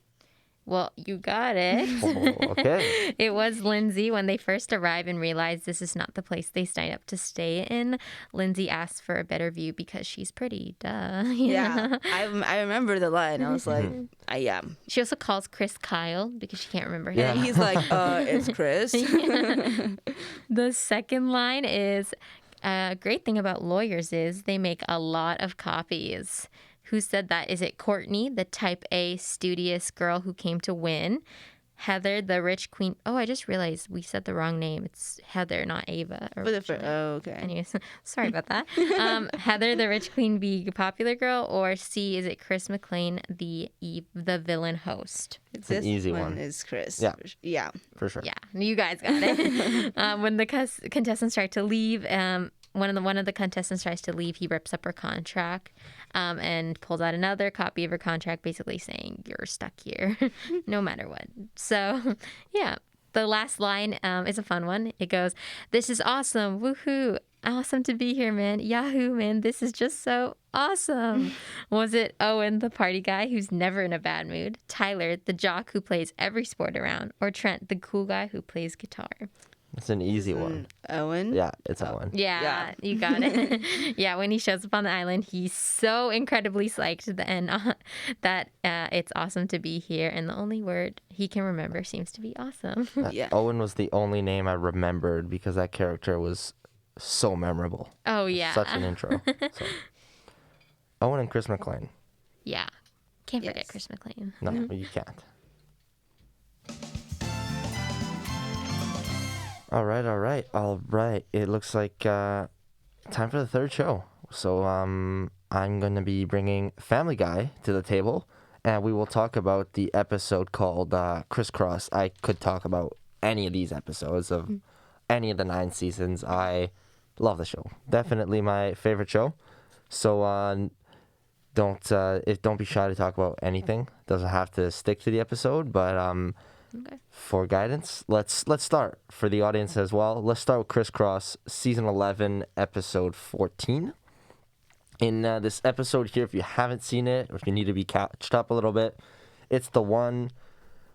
Speaker 3: Well, you got it.
Speaker 1: Oh, okay.
Speaker 3: It was Lindsay. When they first arrive and realize this is not the place they signed up to stay in, Lindsay asks for a better view because she's pretty. Duh.
Speaker 2: Yeah, I remember the line. I was like, I am.
Speaker 3: She also calls Chris Kyle because she can't remember him.
Speaker 1: Yeah.
Speaker 2: And he's like, it's Chris.
Speaker 3: The second line is, a great thing about lawyers is they make a lot of copies. Who said that? Is it Courtney, the type A studious girl who came to win? Heather, the rich queen. Oh, I just realized we said the wrong name. It's Heather, not Ava.
Speaker 2: Okay.
Speaker 3: Anyways, sorry about that. Heather, the rich queen bee popular girl, or C, is it Chris McLean, the villain host?
Speaker 1: It's an easy one.
Speaker 2: Is Chris.
Speaker 1: Yeah.
Speaker 2: Yeah.
Speaker 1: For sure.
Speaker 3: Yeah, you guys got it. When the contestants try to leave, one of the contestants tries to leave, he rips up her contract and pulls out another copy of her contract, basically saying, "You're stuck here, no matter what." So, yeah. The last line is a fun one. It goes, "This is awesome. Woohoo. Awesome to be here, man. Yahoo, man. This is just so awesome." Was it Owen, the party guy who's never in a bad mood? Tyler, the jock who plays every sport around? Or Trent, the cool guy who plays guitar?
Speaker 1: It's an easy one.
Speaker 2: Owen.
Speaker 1: Yeah, it's Owen.
Speaker 3: Yeah, you got it. Yeah, when he shows up on the island, he's so incredibly psyched that it's awesome to be here. And the only word he can remember seems to be awesome.
Speaker 2: Yeah.
Speaker 1: Owen was the only name I remembered because that character was so memorable.
Speaker 3: Oh, yeah.
Speaker 1: Such an intro. So. Owen and Chris McLean.
Speaker 3: Yeah. Can't forget
Speaker 2: Yes.
Speaker 3: Chris McLean.
Speaker 1: No, you can't. All right. It looks like time for the third show. So I'm going to be bringing Family Guy to the table, and we will talk about the episode called Crisscross. I could talk about any of these episodes of any of the 9 seasons. I love the show. Definitely my favorite show. So don't be shy to talk about anything. Doesn't have to stick to the episode, but
Speaker 3: Okay.
Speaker 1: for guidance, let's start for the audience as well. Let's start with Crisscross, season 11, episode 14. In this episode here, if you haven't seen it, or if you need to be catched up a little bit, it's the one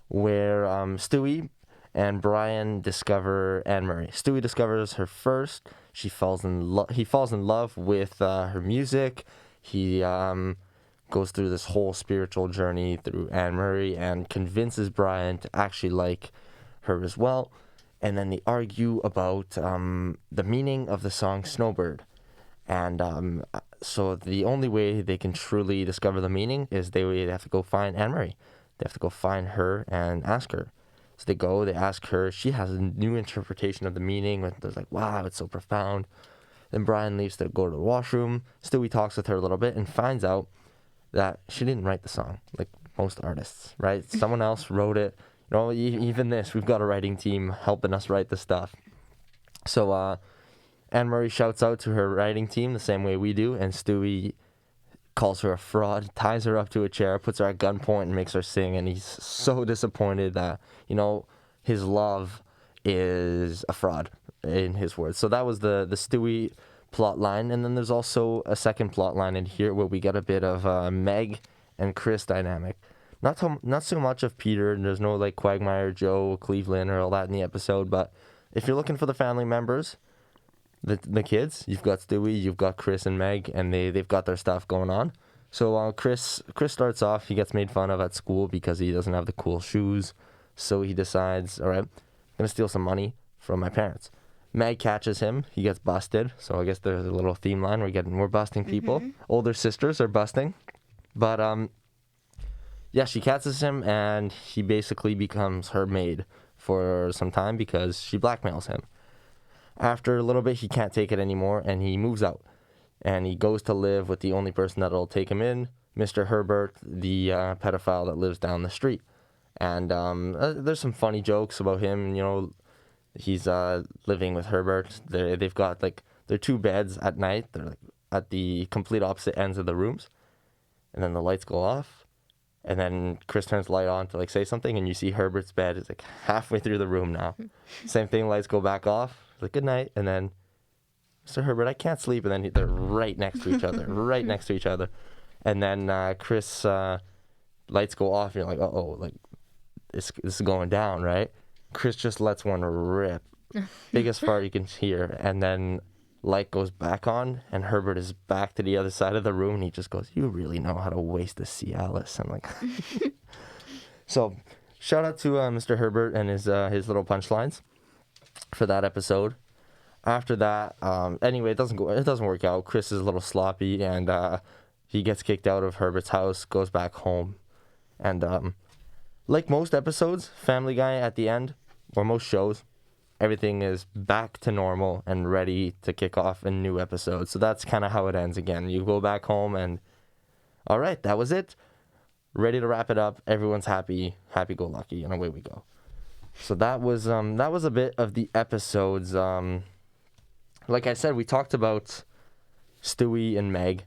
Speaker 1: where Stewie and Brian discover Anne-Marie. Stewie discovers her first. He falls in love with her music. He goes through this whole spiritual journey through Anne-Marie and convinces Brian to actually like her as well. And then they argue about the meaning of the song Snowbird. And so the only way they can truly discover the meaning is they have to go find Anne-Marie. They have to go find her and ask her. So they go, they ask her. She has a new interpretation of the meaning. And they're like, wow, it's so profound. Then Brian leaves to go to the washroom. Stewie talks with her a little bit and finds out that she didn't write the song, like most artists, right? Someone else wrote it. Even this, we've got a writing team helping us write the stuff. So Anne-Marie shouts out to her writing team the same way we do, and Stewie calls her a fraud, ties her up to a chair, puts her at gunpoint, and makes her sing. And he's so disappointed that, his love is a fraud, in his words. So that was the Stewie plot line. And then there's also a second plot line in here where we get a bit of Meg and Chris dynamic. not so much of Peter, and there's no like Quagmire, Joe, Cleveland, or all that in the episode. But if you're looking for the family members, the kids, you've got Stewie, you've got Chris and Meg, and they've got their stuff going on. So Chris starts off, he gets made fun of at school because he doesn't have the cool shoes. So he decides, all right, I'm gonna steal some money from my parents. Meg catches him, he gets busted. So I guess there's a little theme line, we're busting people. Older sisters are busting. But yeah, she catches him, and he basically becomes her maid for some time because she blackmails him. After a little bit, he can't take it anymore, and he moves out. And he goes to live with the only person that'll take him in, Mr. Herbert, the pedophile that lives down the street. And there's some funny jokes about him. You know, he's living with Herbert. They've got like their two beds at night. They're like at the complete opposite ends of the rooms. And then the lights go off. And then Chris turns the light on to like say something, and you see Herbert's bed is like halfway through the room now. Same thing, lights go back off. Like, good night. And then, Mr. Herbert, I can't sleep. And then they're right next to each other, right next to each other. And then Chris, lights go off, and you're like, uh-oh, like, this is going down, right? Chris just lets one rip. Biggest fart you can hear. And then light goes back on, and Herbert is back to the other side of the room, and he just goes, you really know how to waste a Cialis. I'm like, so shout out to Mr. Herbert and his little punchlines for that episode. After that, anyway, it doesn't work out. Chris is a little sloppy, and he gets kicked out of Herbert's house, goes back home, and like most episodes, Family Guy at the end, or most shows, everything is back to normal and ready to kick off a new episode. So that's kind of how it ends again. You go back home and, all right, that was it. Ready to wrap it up. Everyone's happy-go-lucky, and away we go. So that was a bit of the episodes. Like I said, we talked about Stewie and Meg.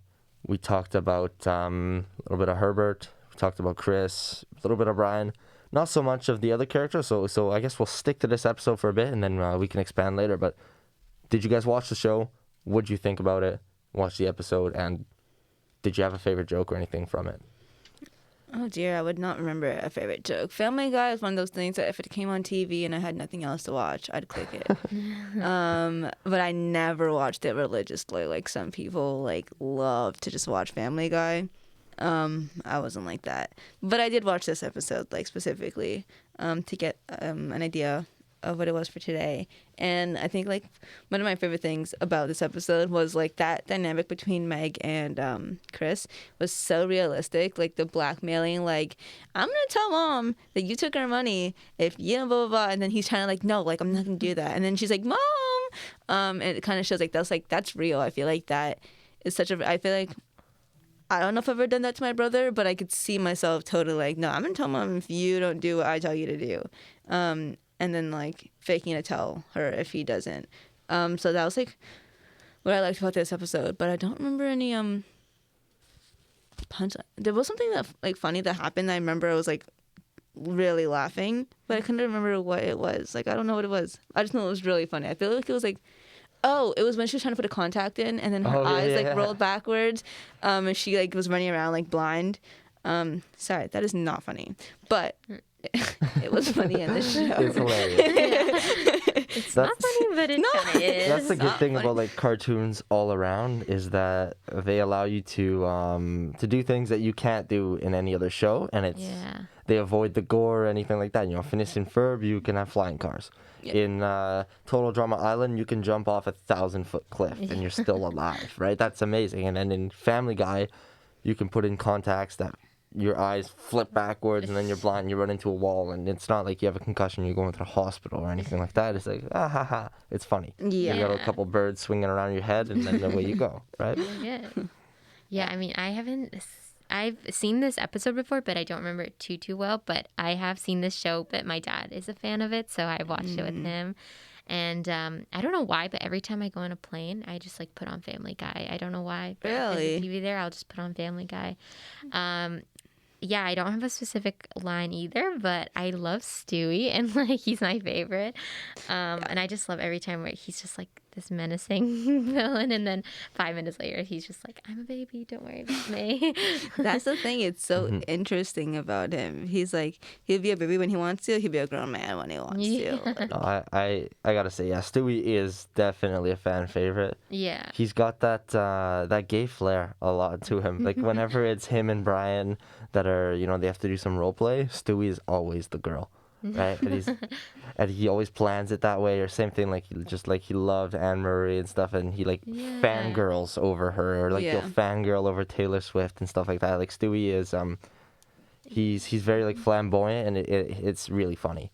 Speaker 1: We talked about a little bit of Herbert. We talked about Chris. A little bit of Brian. Not so much of the other characters, so I guess we'll stick to this episode for a bit, and then we can expand later. But did you guys watch the show? What'd you think about it? Watch the episode, and did you have a favorite joke or anything from it?
Speaker 2: Oh dear, I would not remember a favorite joke. Family Guy is one of those things that if it came on TV and I had nothing else to watch, I'd click it. But I never watched it religiously. Like some people like love to just watch Family Guy. I wasn't like that, but I did watch this episode like specifically to get an idea of what it was for today. And I think like one of my favorite things about this episode was like that dynamic between Meg and Chris was so realistic. Like the blackmailing, like I'm gonna tell mom that you took our money if you know blah blah blah, and then he's trying to like no, like I'm not gonna do that, and then she's like mom, and it kind of shows like that's real. I feel like that is such a. I feel like. I don't know if I've ever done that to my brother, but I could see myself totally like, no, I'm going to tell mom if you don't do what I tell you to do. And then like faking to tell her if he doesn't. So that was like what I liked about this episode, but I don't remember any punch. There was something that like funny that happened. I remember I was like really laughing, but I couldn't remember what it was. Like, I don't know what it was. I just know it was really funny. I feel like it was like, oh, it was when she was trying to put a contact in, and then her eyes rolled backwards, and she like was running around like blind. Sorry, that is not funny, but it was funny in the show.
Speaker 1: It's hilarious.
Speaker 3: It's not funny, but it kind of is.
Speaker 1: That's the good thing about like cartoons all around is that they allow you to do things that you can't do in any other show, and they avoid the gore or anything like that. You know, Phineas and Ferb, you can have flying cars. Yep. In Total Drama Island, you can jump off a 1,000-foot cliff and you're still alive, right? That's amazing. And then in Family Guy, you can put in contacts that your eyes flip backwards and then you're blind, you run into a wall, and it's not like you have a concussion, you're going to the hospital or anything like that. It's like, it's funny.
Speaker 2: Yeah.
Speaker 1: You got a couple birds swinging around your head, and then away you go, right?
Speaker 3: Yeah, I mean, I've seen this episode before, but I don't remember it too well. But I have seen this show, but my dad is a fan of it, so I watched it with him. And I don't know why, but every time I go on a plane, I just like put on Family Guy. I don't know why. But
Speaker 2: really?
Speaker 3: If there's a TV there, I'll just put on Family Guy. Yeah, I don't have a specific line either, but I love Stewie, and like he's my favorite. And I just love every time where he's just like this menacing villain, and then 5 minutes later he's just like, I'm a baby, don't worry about me.
Speaker 2: That's the thing. It's so interesting about him. He's like, he'll be a baby when he wants to. He'll be a grown man when he wants to.
Speaker 1: No, I gotta say, yeah, Stewie is definitely a fan favorite.
Speaker 3: Yeah.
Speaker 1: He's got that gay flair a lot to him. Like whenever it's him and Brian that are, they have to do some role play, Stewie is always the girl, right? And he always plans it that way. Or same thing, like he loved Anne Marie and stuff, and he fangirls over her, or he'll fangirl over Taylor Swift and stuff like that. Like Stewie is he's very like flamboyant, and it's really funny.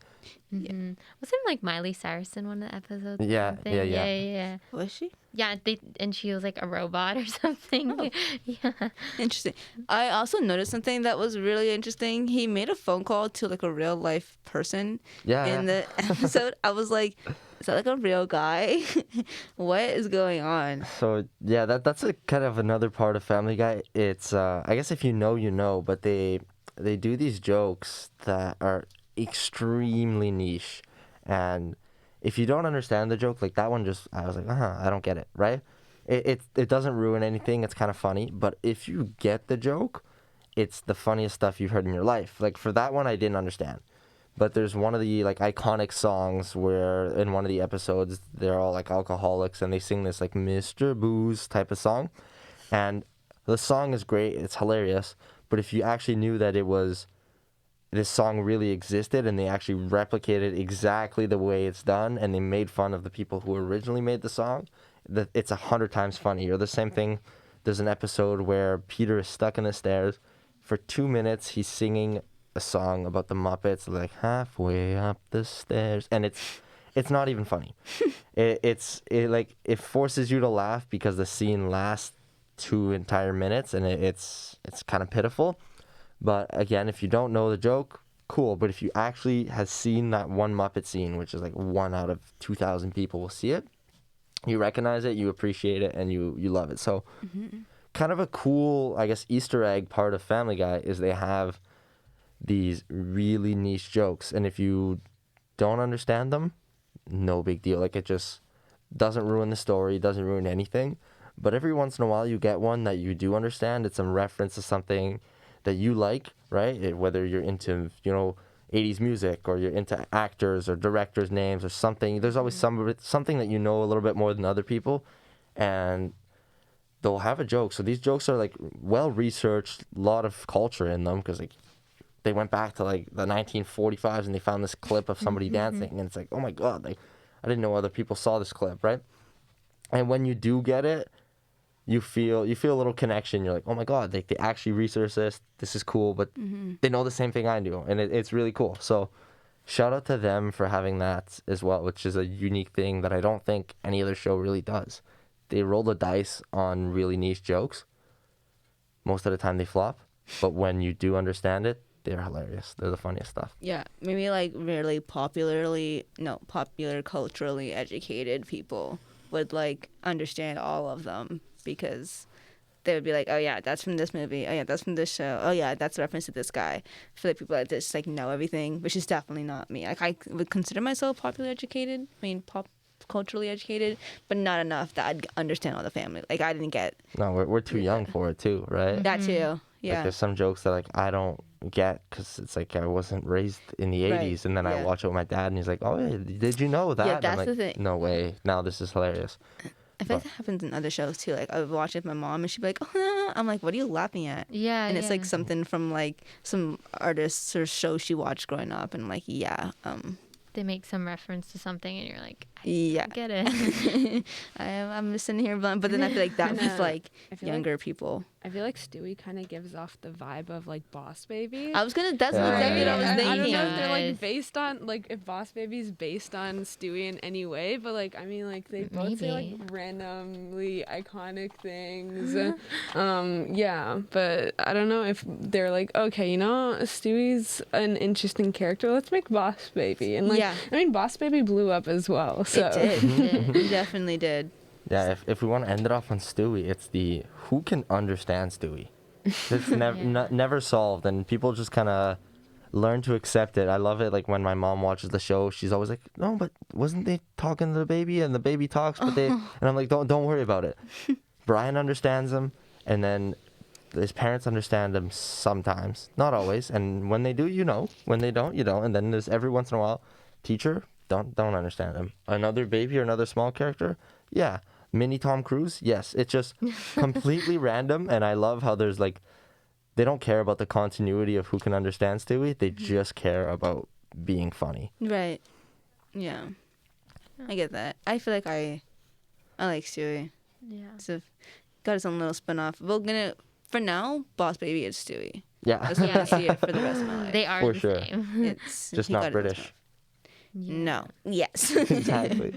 Speaker 3: Mm-hmm. Wasn't like Miley Cyrus in one of the episodes?
Speaker 1: Yeah.
Speaker 2: Was she?
Speaker 3: Yeah, and she was like a robot or something.
Speaker 2: Oh.
Speaker 3: Yeah.
Speaker 2: Interesting. I also noticed something that was really interesting. He made a phone call to like a real life person in the episode. I was like, is that like a real guy? What is going on?
Speaker 1: So yeah, that's a kind of another part of Family Guy. It's I guess if you know, you know, but they do these jokes that are extremely niche, and if you don't understand the joke, like that one, I was like, I don't get it, right? It doesn't ruin anything. It's kind of funny, but if you get the joke, it's the funniest stuff you've heard in your life. Like for that one, I didn't understand, but there's one of the like iconic songs where in one of the episodes they're all like alcoholics and they sing this like Mr. Booze type of song, and the song is great. It's hilarious, but if you actually knew that this song really existed and they actually replicated exactly the way it's done and they made fun of the people who originally made the song, it's 100 times funnier. The same thing, there's an episode where Peter is stuck in the stairs. For 2 minutes, he's singing a song about the Muppets, like halfway up the stairs, and it's not even funny. It forces you to laugh because the scene lasts 2 entire minutes, and it's kind of pitiful. But again, if you don't know the joke, cool. But if you actually have seen that one Muppet scene, which is like 1 out of 2,000 people will see it, you recognize it, you appreciate it, and you love it. So kind of a cool, I guess, Easter egg part of Family Guy is they have these really niche jokes. And if you don't understand them, no big deal. Like it just doesn't ruin the story, doesn't ruin anything. But every once in a while you get one that you do understand. It's a reference to something that you like, right? Whether you're into, 80s music, or you're into actors or directors' names or something. There's always something that you know a little bit more than other people, and they'll have a joke. So these jokes are like well researched, a lot of culture in them, because like they went back to like the 1945s and they found this clip of somebody dancing, and it's like, oh my god, like I didn't know other people saw this clip, right? And when you do get it, you feel a little connection. You're like, oh my god, they actually researched this. This is cool, but they know the same thing I do, and it's really cool. So shout out to them for having that as well, which is a unique thing that I don't think any other show really does. They roll the dice on really niche jokes. Most of the time they flop, but when you do understand it, they're hilarious. They're the funniest stuff.
Speaker 2: Yeah, maybe like really popular culturally educated people would like understand all of them, because they would be like, oh yeah, that's from this movie. Oh yeah, that's from this show. Oh yeah, that's a reference to this guy. I feel like people like this like know everything, which is definitely not me. Like I would consider myself popularly educated. I mean, culturally educated, but not enough that I'd understand all the family. Like I didn't get.
Speaker 1: No, we're too young for it too, right?
Speaker 2: That too. Yeah.
Speaker 1: Like there's some jokes that like I don't get because it's like I wasn't raised in the 80s, and then I watch it with my dad and he's like, oh yeah, did you know that?
Speaker 2: Yeah, that's
Speaker 1: I'm like,
Speaker 2: the thing.
Speaker 1: No way. Now this is hilarious.
Speaker 2: I feel like that happens in other shows too. Like I would watch it with my mom and she'd be like, oh no. I'm like, what are you laughing at?
Speaker 3: Yeah.
Speaker 2: And it's like something from like some artists or show she watched growing up, and I'm like, yeah.
Speaker 3: They make some reference to something and you're like, I get it.
Speaker 2: I'm just sitting here blunt, but then I feel like that with like younger people.
Speaker 4: I feel like Stewie kind of gives off the vibe of like Boss Baby.
Speaker 2: That's exactly what I was thinking.
Speaker 4: I don't know if they're like based on, like if Boss Baby's based on Stewie in any way, but like I mean like they both say like randomly iconic things. Yeah, but I don't know if they're like, okay, Stewie's an interesting character, let's make Boss Baby. And like I mean Boss Baby blew up as well. So
Speaker 2: it did. It definitely did.
Speaker 1: Yeah, if we want to end it off on Stewie, it's the who can understand Stewie. It's never solved, and people just kind of learn to accept it. I love it. Like when my mom watches the show, she's always like, "No, but wasn't they talking to the baby and the baby talks?" But they and I'm like, "Don't worry about it." Brian understands him, and then his parents understand him sometimes, not always. And when they do, you know. When they don't, you don't. And then there's every once in a while, teacher don't understand him. Another baby or another small character, yeah. Mini Tom Cruise, yes. It's just completely random, and I love how there's like. They don't care about the continuity of who can understand Stewie. They just care about being funny.
Speaker 2: Right. Yeah. I get that. I feel like I like Stewie.
Speaker 3: Yeah.
Speaker 2: So got his own little spin-off. We're gonna, for now, Boss Baby is Stewie.
Speaker 1: Yeah.
Speaker 2: That's what I see it for the rest of my life.
Speaker 3: They are
Speaker 1: For
Speaker 3: the
Speaker 1: sure.
Speaker 3: same.
Speaker 2: It's
Speaker 1: Just
Speaker 2: he
Speaker 1: not
Speaker 2: got his own
Speaker 1: British.
Speaker 2: spin-off. No. Yes.
Speaker 1: Exactly.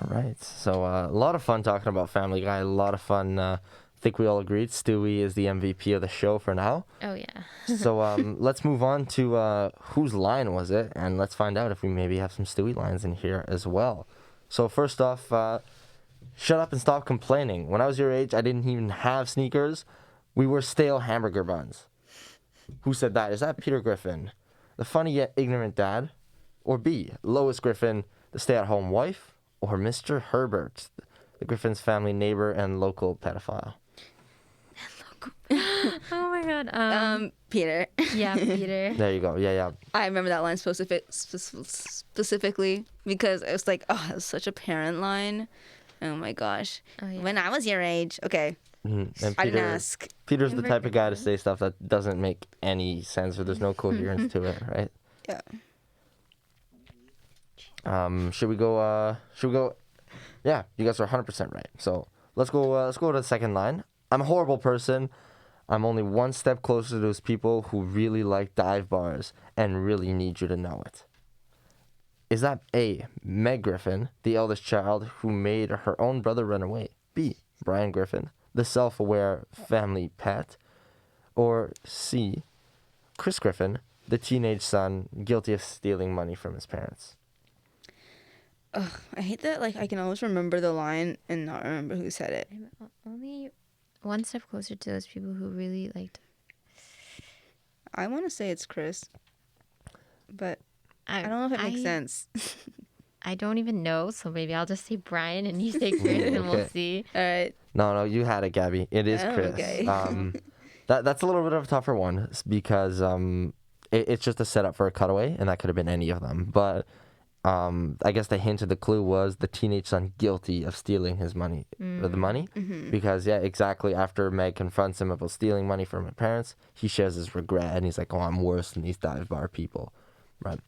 Speaker 1: All right. So a lot of fun talking about Family Guy. A lot of fun. I think we all agreed Stewie is the MVP of the show for now.
Speaker 3: Oh, yeah.
Speaker 1: So let's move on to whose line was it, and let's find out if we maybe have some Stewie lines in here as well. So first off, shut up and stop complaining. When I was your age, I didn't even have sneakers. We were stale hamburger buns. Who said that? Is that Peter Griffin, the funny yet ignorant dad? Or B, Lois Griffin, the stay-at-home wife? Or Mr. Herbert, the Griffin's family neighbor and local pedophile?
Speaker 3: Oh, my God.
Speaker 2: Peter.
Speaker 3: Yeah, Peter.
Speaker 1: There you go. Yeah.
Speaker 2: I remember that line specifically because it was like, oh, it was such a parent line. Oh my gosh.
Speaker 3: Oh, yeah.
Speaker 2: When I was your age, okay,
Speaker 1: And
Speaker 2: I didn't ask.
Speaker 1: Peter's the type of guy to say stuff that doesn't make any sense or there's no coherence to it, right?
Speaker 2: Yeah.
Speaker 1: Should we go? Yeah, you guys are 100% right. So let's go to the second line. I'm a horrible person. I'm only one step closer to those people who really like dive bars and really need you to know it. Is that A, Meg Griffin, the eldest child who made her own brother run away? B, Brian Griffin, the self-aware family pet? Or C, Chris Griffin, the teenage son guilty of stealing money from his parents?
Speaker 2: Ugh, I hate that. Like, I can always remember the line and not remember who said it.
Speaker 3: Only one step closer to those people who really liked.
Speaker 2: I want to say it's Chris, but I don't know if it makes sense.
Speaker 3: I don't even know, so maybe I'll just say Brian and you say Chris and we'll
Speaker 1: Okay.
Speaker 3: see.
Speaker 2: All right.
Speaker 1: No, you had it, Gabby. It is
Speaker 2: Oh,
Speaker 1: Chris.
Speaker 2: okay.
Speaker 1: That's a little bit of a tougher one because it's just a setup for a cutaway, and that could have been any of them. But I guess the hint of the clue was the teenage son guilty of stealing his money, the money, because yeah, exactly after Meg confronts him about stealing money from her parents, he shares his regret and he's like, "Oh, I'm worse than these dive bar people," right?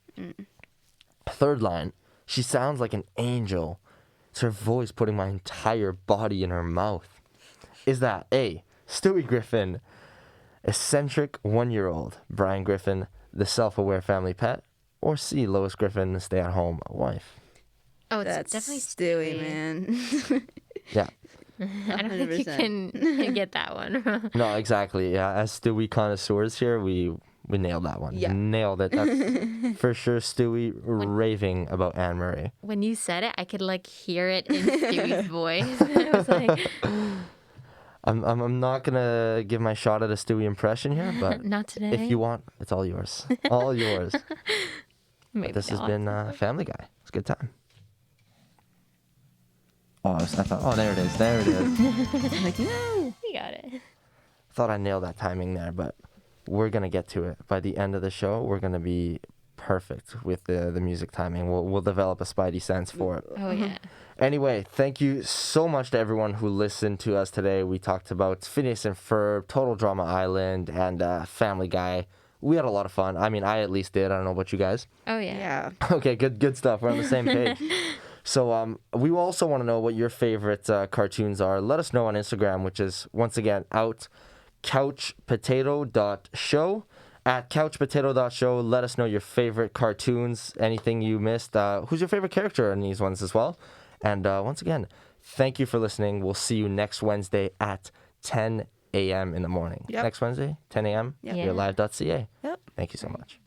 Speaker 1: Third line, she sounds like an angel. It's her voice putting my entire body in her mouth. Is that A, Stewie Griffin, eccentric 1-year-old Brian Griffin, the self-aware family pet? Or C, Lois Griffin, the stay-at-home wife?
Speaker 3: Oh, it's
Speaker 2: That's
Speaker 3: definitely
Speaker 2: Stewie, man.
Speaker 1: Yeah.
Speaker 3: I don't think you
Speaker 2: 100%.
Speaker 3: can get that one.
Speaker 1: No, exactly. Yeah, as Stewie connoisseurs here, we nailed that one.
Speaker 2: Yeah.
Speaker 1: Nailed it. That's for sure Stewie raving about Anne Murray.
Speaker 3: When you said it, I could like hear it in Stewie's voice. I was like,
Speaker 1: I'm not gonna give my shot at a Stewie impression here, but
Speaker 3: not today.
Speaker 1: if you want, it's all yours. All yours.
Speaker 3: Maybe
Speaker 1: But this has
Speaker 3: not.
Speaker 1: been Family Guy. It's a good time. Oh, there it is. There it is.
Speaker 2: I'm like, no.
Speaker 3: We got it.
Speaker 1: Thought I nailed that timing there, but we're gonna get to it. By the end of the show, we're gonna be perfect with the music timing. We'll develop a spidey sense for it.
Speaker 3: Oh yeah.
Speaker 1: Anyway, thank you so much to everyone who listened to us today. We talked about Phineas and Ferb, Total Drama Island, and Family Guy. We had a lot of fun. I mean, I at least did. I don't know about you guys.
Speaker 3: Oh yeah.
Speaker 2: Yeah.
Speaker 1: Okay, good stuff. We're on the same page. So we also want to know what your favorite cartoons are. Let us know on Instagram, which is, once again, out couchpotato.show. At couchpotato.show, let us know your favorite cartoons, anything you missed. Who's your favorite character in these ones as well? And once again, thank you for listening. We'll see you next Wednesday at 10 a.m. in the morning.
Speaker 2: Yep.
Speaker 1: Next Wednesday, 10 a.m.
Speaker 2: Yep.
Speaker 3: Yeah.
Speaker 1: You're live.ca.
Speaker 2: Yep.
Speaker 1: Thank you so much.